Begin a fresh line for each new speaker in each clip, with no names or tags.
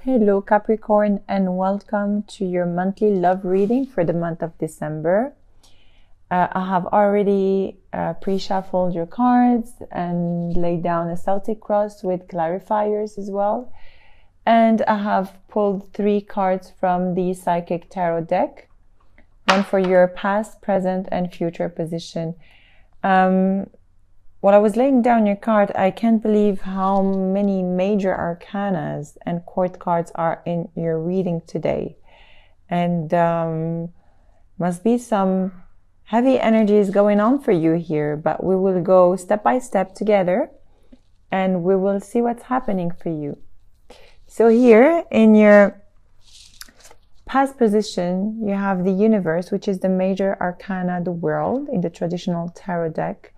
Hello Capricorn, and welcome to your monthly love reading for the month of December. I have already pre-shuffled your cards and laid down a Celtic cross with clarifiers as well. And I have pulled 3 cards from the Psychic Tarot deck, one for your past, present, and future position. While I was laying down your card, I can't believe how many major arcanas and court cards are in your reading today. And must be some heavy energies going on for you here, but we will go step by step together and we will see what's happening for you. So here in your past position, you have the universe, which is the major arcana, the world, in the traditional tarot deck.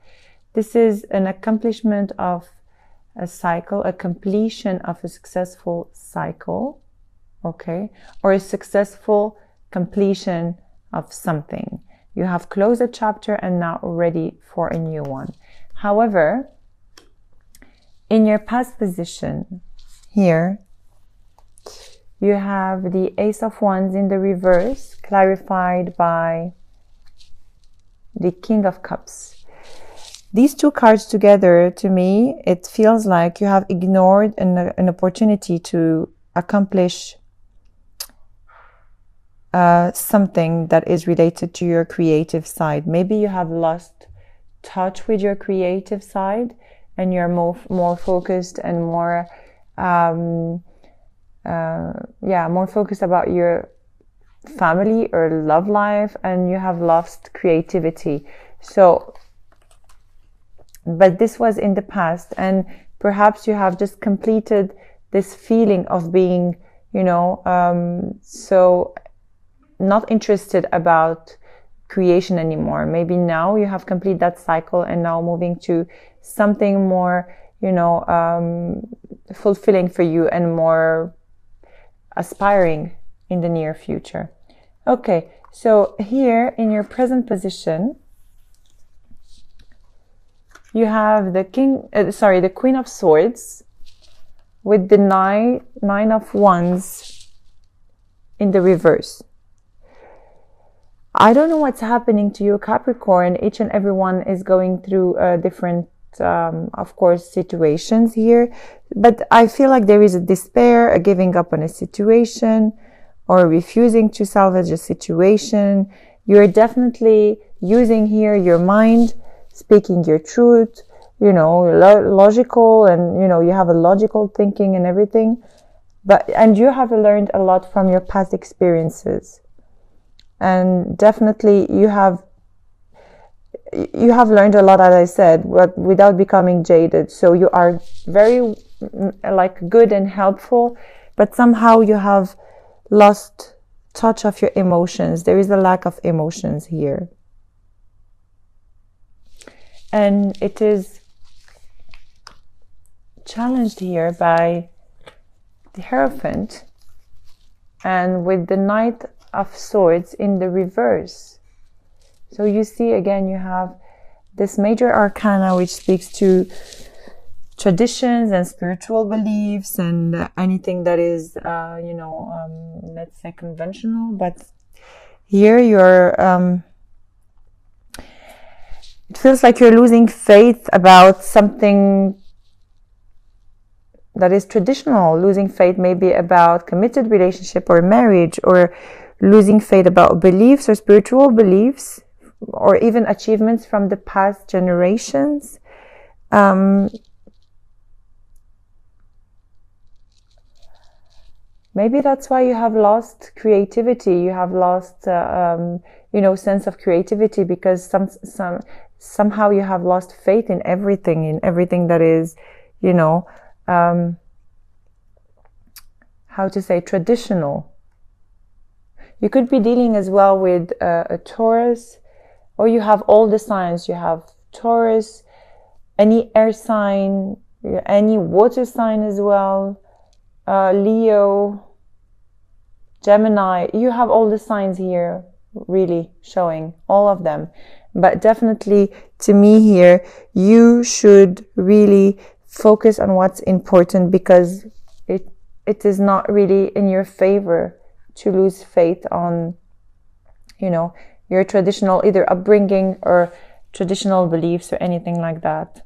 This is an accomplishment of a cycle, a completion of a successful cycle, okay? Or a successful completion of something. You have closed a chapter and now ready for a new one. However, in your past position here, you have the Ace of Wands in the reverse, clarified by the King of Cups. These 2 cards together, to me, it feels like you have ignored an opportunity to accomplish something that is related to your creative side. Maybe you have lost touch with your creative side and you're more focused and more focused about your family or love life, and you have lost creativity. But this was in the past, and perhaps you have just completed this feeling of being, so not interested about creation anymore. Maybe now you have completed that cycle and now moving to something more, fulfilling for you and more aspiring in the near future. Okay, so here in your present position, you have the Queen of Swords with the Nine of Wands in the reverse. I don't know what's happening to you, Capricorn. Each and everyone is going through different, of course, situations here. But I feel like there is a despair, a giving up on a situation, or refusing to salvage a situation. You're definitely using here your mind, speaking your truth, logical, and, you have a logical thinking and everything. And you have learned a lot from your past experiences. And definitely you have learned a lot, as I said, but without becoming jaded. So you are very good and helpful, but somehow you have lost touch of your emotions. There is a lack of emotions here. And it is challenged here by the Hierophant and with the Knight of Swords in the reverse. So you see, again, you have this major arcana which speaks to traditions and spiritual beliefs and anything that is, let's say conventional. But here you're... it feels like you're losing faith about something that is traditional, losing faith maybe about committed relationship or marriage, or losing faith about beliefs or spiritual beliefs, or even achievements from the past generations. Maybe that's why you have lost creativity. You have lost, sense of creativity, because somehow you have lost faith in everything that is, traditional. You could be dealing as well with a Taurus, or you have all the signs. You have Taurus, any air sign, any water sign as well, Leo, Gemini. You have all the signs here, really showing all of them. But definitely, to me here, you should really focus on what's important, because it is not really in your favor to lose faith on, you know, your traditional either upbringing or traditional beliefs or anything like that.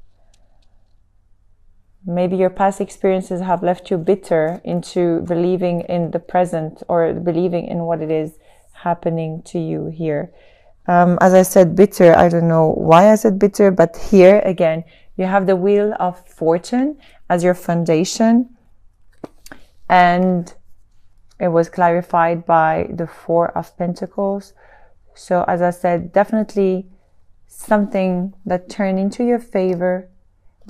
Maybe your past experiences have left you bitter into believing in the present or believing in what it is happening to you here. As I said, bitter, I don't know why I said bitter, but here again, you have the Wheel of Fortune as your foundation. And it was clarified by the Four of Pentacles. So as I said, definitely something that turned into your favor,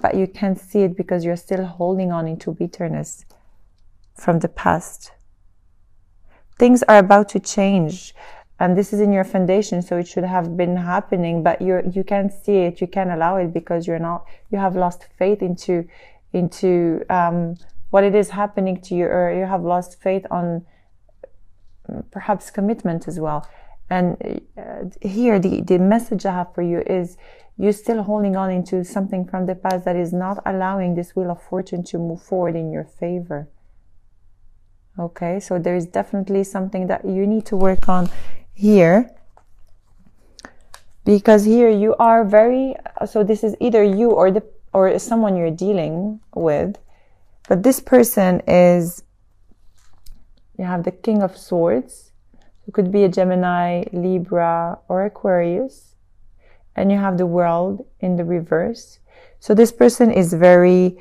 but you can't see it because you're still holding on into bitterness from the past. Things are about to change, and this is in your foundation, so it should have been happening, but you can't see it, you can't allow it because you have lost faith into what it is happening to you, or you have lost faith on perhaps commitment as well. And here the message I have for you is you're still holding on into something from the past that is not allowing this Wheel of Fortune to move forward in your favor. Okay, so there is definitely something that you need to work on here, because here you are very, so this is either you or someone you're dealing with, but this person is, you have the King of Swords. It could be a Gemini, Libra, or Aquarius. And you have the World in the reverse. So this person is very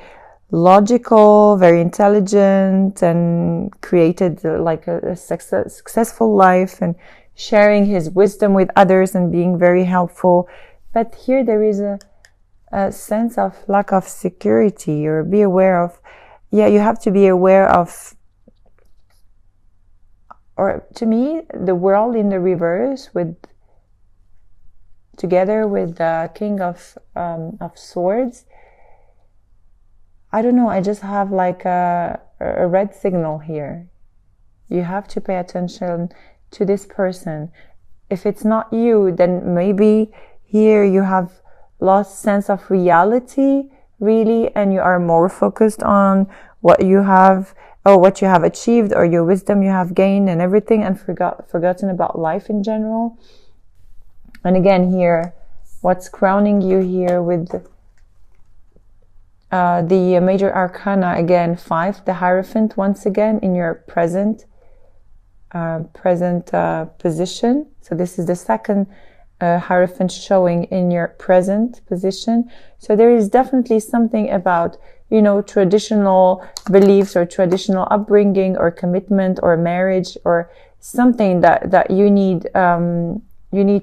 logical, very intelligent, and created like a successful life and sharing his wisdom with others and being very helpful. But here there is a sense of lack of security, or be aware of, you have to be aware of, or to me, the World in the reverse together with the King of Swords. I don't know, I just have like a red signal here. You have to pay attention to this person. If it's not you, then maybe here you have lost sense of reality, really, and you are more focused on what you have, or what you have achieved, or your wisdom you have gained and everything, and forgotten about life in general. And again here, what's crowning you here with the major arcana, again 5, the Hierophant, once again in your present position. So this is the second Hierophant showing in your present position. So there is definitely something about, you know, traditional beliefs or traditional upbringing or commitment or marriage or something that you need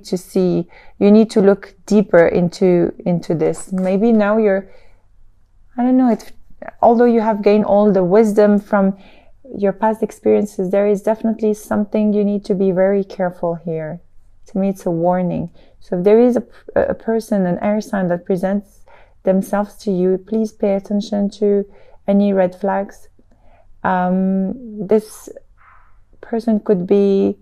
to see, you need to look deeper into this. Maybe now you're, I don't know, although you have gained all the wisdom from your past experiences, there is definitely something you need to be very careful here. To me, it's a warning. So if there is a person, an air sign that presents themselves to you, please pay attention to any red flags. This person could be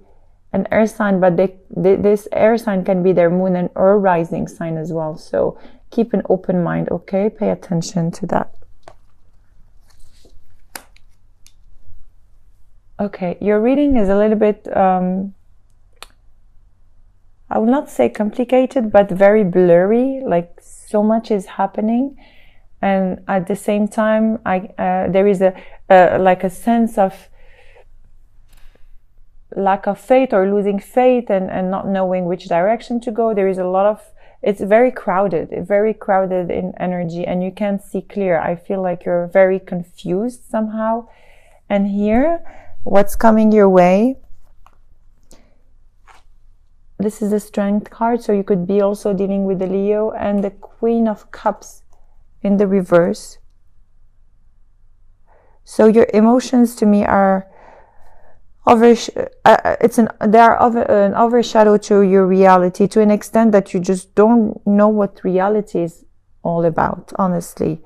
an air sign, but this air sign can be their moon and or rising sign as well. So keep an open mind, okay? Pay attention to that. Okay, your reading is a little bit, I will not say complicated, but very blurry, like so much is happening. And at the same time, there is like a sense of lack of faith or losing faith and not knowing which direction to go. There is a lot of, it's very crowded in energy, and you can't see clear. I feel like you're very confused somehow. And here, what's coming your way? This is the Strength card, so you could be also dealing with the Leo, and the Queen of Cups in the reverse. So your emotions to me are they are an overshadow to your reality, to an extent that you just don't know what reality is all about, honestly.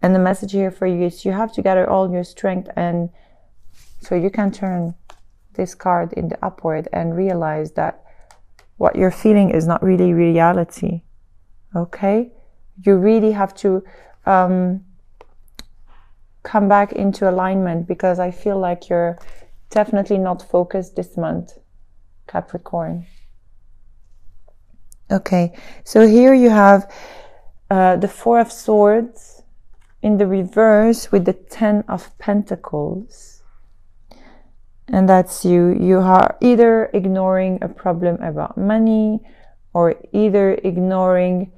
And the message here for you is you have to gather all your strength, and so you can turn this card in the upward and realize that what you're feeling is not really reality. Okay? You really have to come back into alignment, because I feel like you're definitely not focused this month, Capricorn. Okay, so here you have the Four of Swords in the reverse with the Ten of Pentacles. And that's you are either ignoring a problem about money, or either ignoring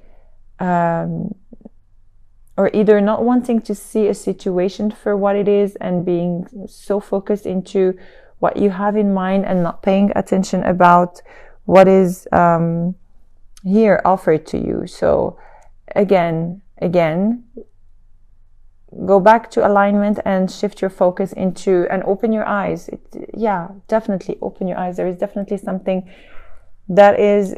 or either not wanting to see a situation for what it is and being so focused into what you have in mind and not paying attention about what is here offered to you. So again, go back to alignment and shift your focus into, and open your eyes. Yeah, definitely open your eyes. There is definitely something that is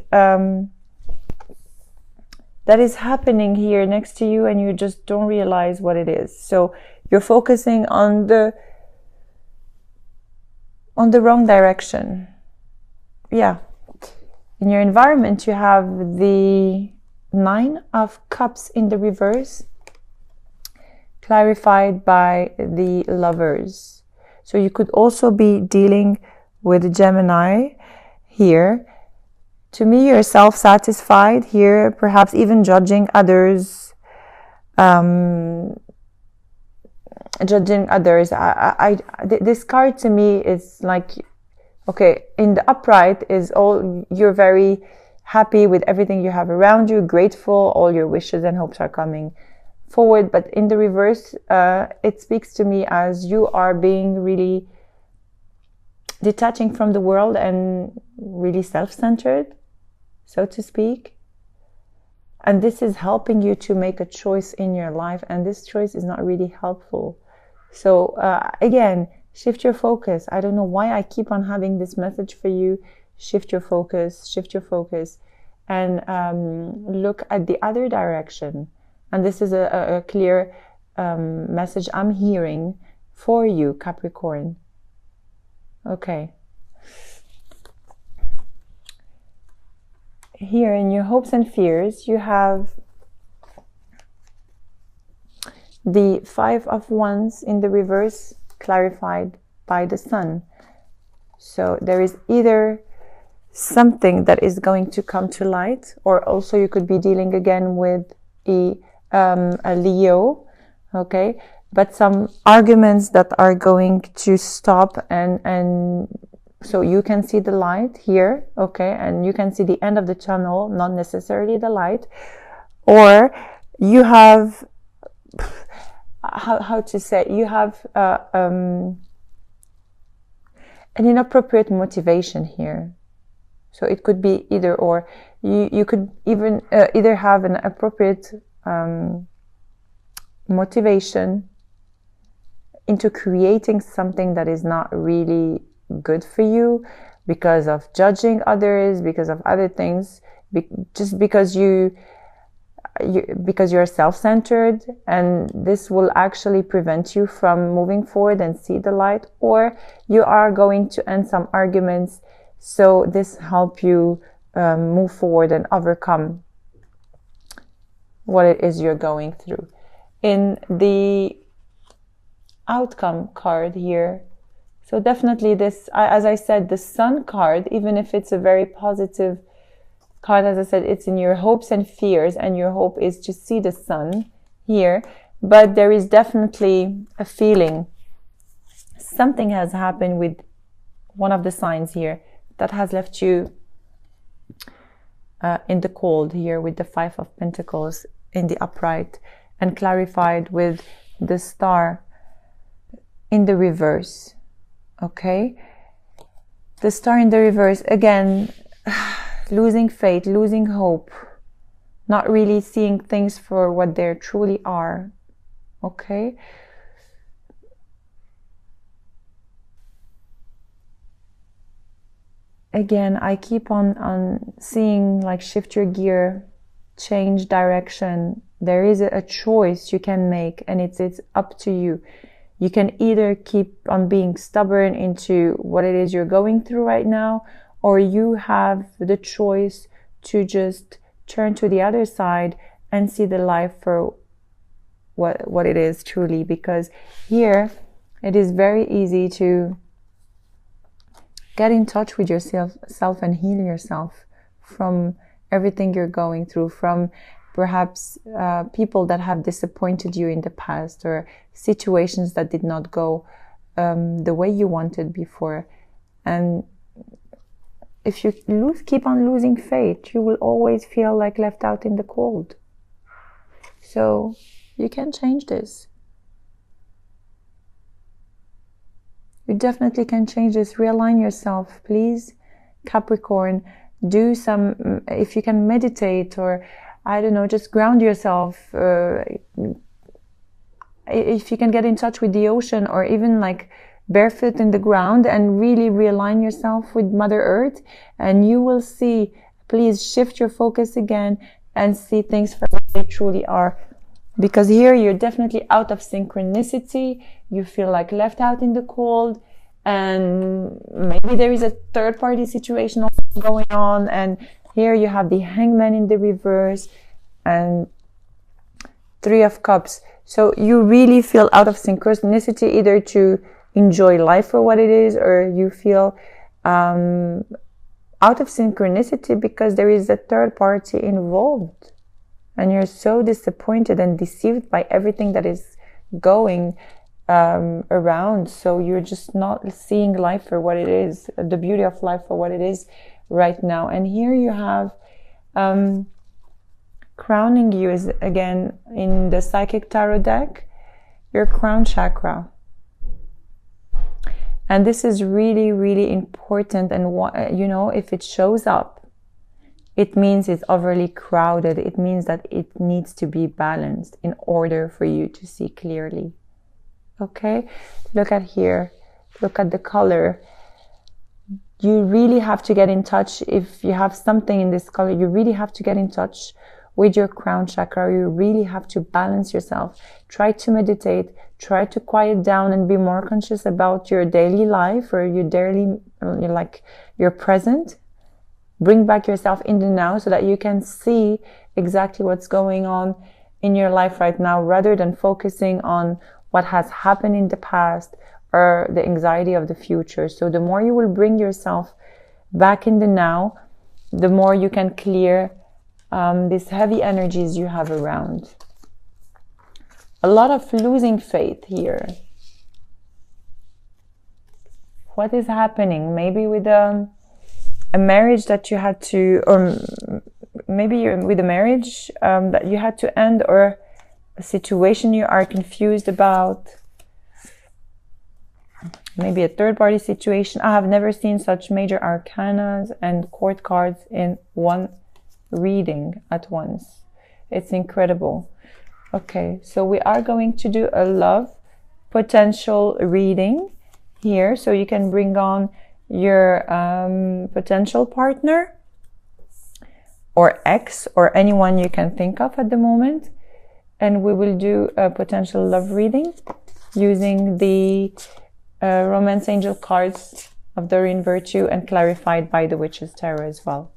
happening here next to you, and you just don't realize what it is. So you're focusing on the wrong direction. Yeah. In your environment, you have the Nine of Cups in the reverse, clarified by the Lovers. So you could also be dealing with Gemini here. To me, you're self-satisfied here, perhaps even judging others. This card to me is like, okay, in the upright is all, you're very happy with everything you have around you, grateful, all your wishes and hopes are coming forward. But in the reverse, it speaks to me as you are being really detaching from the world and really self-centered, so to speak. And this is helping you to make a choice in your life, and this choice is not really helpful. So again, shift your focus. I don't know why I keep on having this message for you. Shift your focus, and look at the other direction. And this is a clear message I'm hearing for you, Capricorn. Okay. Here in your hopes and fears, you have the Five of Wands in the reverse, clarified by the Sun. So there is either something that is going to come to light, or also you could be dealing again with a Leo, okay? But some arguments that are going to stop, and so you can see the light here, okay? And you can see the end of the tunnel, not necessarily the light. Or you have, how to say, you have an inappropriate motivation here. So it could be either or. You could even either have an appropriate motivation into creating something that is not really good for you, because of judging others, because of other things, just because you're self-centered, and this will actually prevent you from moving forward and see the light. Or you are going to end some arguments, so this help you move forward and overcome what it is you're going through. In the outcome card here, so definitely this, as I said, the Sun card, even if it's a very positive card, as I said, it's in your hopes and fears, and your hope is to see the sun here. But there is definitely a feeling something has happened with one of the signs here that has left you in the cold here, with the Five of Pentacles in the upright and clarified with the Star in the reverse. Okay, the Star in the reverse, again, losing faith, losing hope, not really seeing things for what they truly are. Okay, again, I keep on seeing, like, shift your gear, change direction. There is a choice you can make, and it's up to you. You can either keep on being stubborn into what it is you're going through right now, or you have the choice to just turn to the other side and see the life for what it is truly, because here it is very easy to get in touch with yourself and heal yourself from everything you're going through, from perhaps people that have disappointed you in the past, or situations that did not go the way you wanted before. And if you keep on losing faith, you will always feel like left out in the cold. So you can change this. You definitely can change this. Realign yourself, please, Capricorn. Do some, if you can meditate, or I don't know, just ground yourself. If you can get in touch with the ocean, or even like barefoot in the ground, and really realign yourself with Mother Earth, and you will see, please shift your focus again and see things for what they truly are. Because here you're definitely out of synchronicity. You feel like left out in the cold, and maybe there is a third party situation also going on. And here you have the Hangman in the reverse and Three of Cups. So you really feel out of synchronicity, either to enjoy life for what it is, or you feel out of synchronicity because there is a third party involved. And you're so disappointed and deceived by everything that is going around. So you're just not seeing life for what it is, the beauty of life for what it is right now. And here you have crowning you is, again, in the Psychic Tarot deck, your crown chakra. And this is really, really important. And you know, if it shows up, it means it's overly crowded. It means that it needs to be balanced in order for you to see clearly. Okay? Look at here. Look at the color. You really have to get in touch. If you have something in this color, you really have to get in touch with your crown chakra. You really have to balance yourself. Try to meditate. Try to quiet down and be more conscious about your daily life, or your daily, like your present. Bring back yourself in the now so that you can see exactly what's going on in your life right now, rather than focusing on what has happened in the past or the anxiety of the future. So the more you will bring yourself back in the now, the more you can clear these heavy energies you have around. A lot of losing faith here. What is happening? Maybe with a marriage that you had to, or maybe you're with a marriage that you had to end, or a situation you are confused about. Maybe a third party situation. I have never seen such major arcanas and court cards in one reading at once. It's incredible. Okay, so we are going to do a love potential reading here, so you can bring on your potential partner or ex, or anyone you can think of at the moment. And we will do a potential love reading using the Romance Angel cards of Doreen Virtue, and clarified by the Witch's Tarot as well.